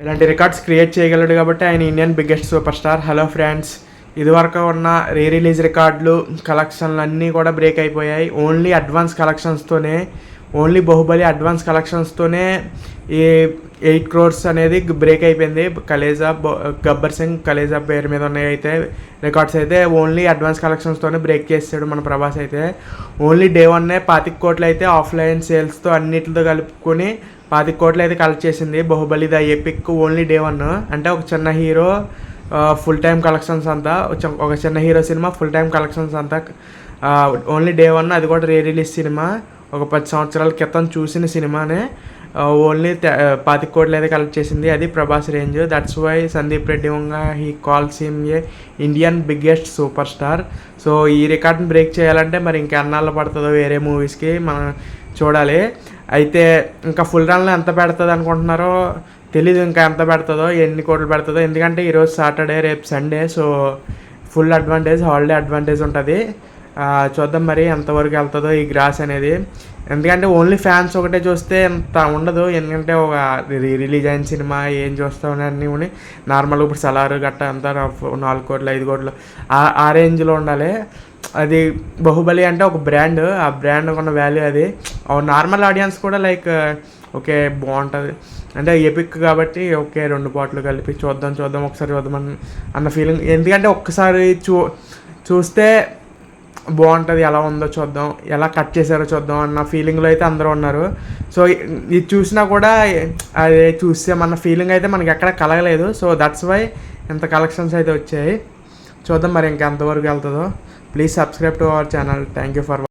ఇలాంటి records create చేయగలడు కాబట్టి ఆయన Indian biggest super star. Hello friends, ఇదివరకు ఉన్న రిలీజ్ రికార్డులు కలెక్షన్లు అన్నీ కూడా బ్రేక్ అయిపోయాయి. ఓన్లీ అడ్వాన్స్ కలెక్షన్స్తోనే, ఓన్లీ బాహుబలి అడ్వాన్స్ కలెక్షన్స్తోనే ఈ 8 crores అనేది బ్రేక్ అయిపోయింది. కలేజా, గబ్బర్ సింగ్, కలేజా పేరు మీద ఉన్నాయి అయితే రికార్డ్స్ అయితే ఓన్లీ అడ్వాన్స్ కలెక్షన్స్తోనే బ్రేక్ చేసాడు మన ప్రభాస్ అయితే. ఓన్లీ డే 1 25 కోట్లు అయితే ఆఫ్లైన్ సేల్స్తో అన్నిటితో కలుపుకొని 25 కోట్లు అయితే కలెక్ట్ చేసింది Baahubali the epic. Only day 1 అంటే ఒక చిన్న హీరో ఫుల్ టైం కలెక్షన్స్ అంతా, ఒక చిన్న hero cinema full time collections అంతా ఓన్లీ డే 1, అది కూడా రిలీజ్ సినిమా, ఒక 10 సంవత్సరాల క్రితం చూసిన సినిమానే ఓన్లీ 25 కోట్లు అయితే కలెక్ట్ చేసింది. అది Prabhas range. That's why Sandeep Reddy Vanga he calls him a Indian biggest super star. So ఈ రికార్డ్ని బ్రేక్ చేయాలంటే మరి ఇంకెన్నాళ్ళు పడుతుందో వేరే మూవీస్కి మనం చూడాలి. అయితే ఇంకా ఫుల్ రన్లో ఎంత పెడుతుంది అనుకుంటున్నారో తెలీదు, ఇంకా ఎంత పెడుతుందో, ఎన్ని కోట్లు పెడుతుందో. ఎందుకంటే ఈరోజు సాటర్డే, రేపు Sunday, so full advantage, holiday advantage ఉంటుంది. చూద్దాం మరి ఎంతవరకు వెళ్తుందో ఈ గ్రాస్ అనేది. ఎందుకంటే ఓన్లీ ఫ్యాన్స్ ఒకటే చూస్తే ఎంత ఉండదు, ఎందుకంటే ఒక రిలీజ్ అయిన సినిమా ఏం చూస్తామని అన్నీ నార్మల్గా ఇప్పుడు సలారు గట్ట అంతా 4 కోట్లు 5 కోట్లు ఆ రేంజ్లో ఉండాలి. అది బాహుబలి అంటే ఒక బ్రాండ్, ఆ బ్రాండ్ ఉన్న వాల్యూ అది. నార్మల్ ఆడియన్స్ కూడా లైక్ ఓకే బాగుంటుంది అంటే ఎపిక్ కాబట్టి ఓకే 2 పాటలు కలిపి చూద్దాం ఒకసారి చూద్దామని అన్న ఫీలింగ్. ఎందుకంటే ఒక్కసారి చూస్తే బాగుంటుంది, ఎలా ఉందో చూద్దాం, ఎలా కట్ చేశారో చూద్దాం అన్న ఫీలింగ్లో అయితే అందరూ ఉన్నారు. సో ఇది చూసినా కూడా అది చూసామన్న ఫీలింగ్ అయితే మనకి ఎక్కడ కలగలేదు. సో దట్స్ వై ఇంత కలెక్షన్స్ అయితే వచ్చాయి. చూద్దాం మరి ఇంకెంతవరకు వెళ్తుందో. Please subscribe to our channel. Thank you for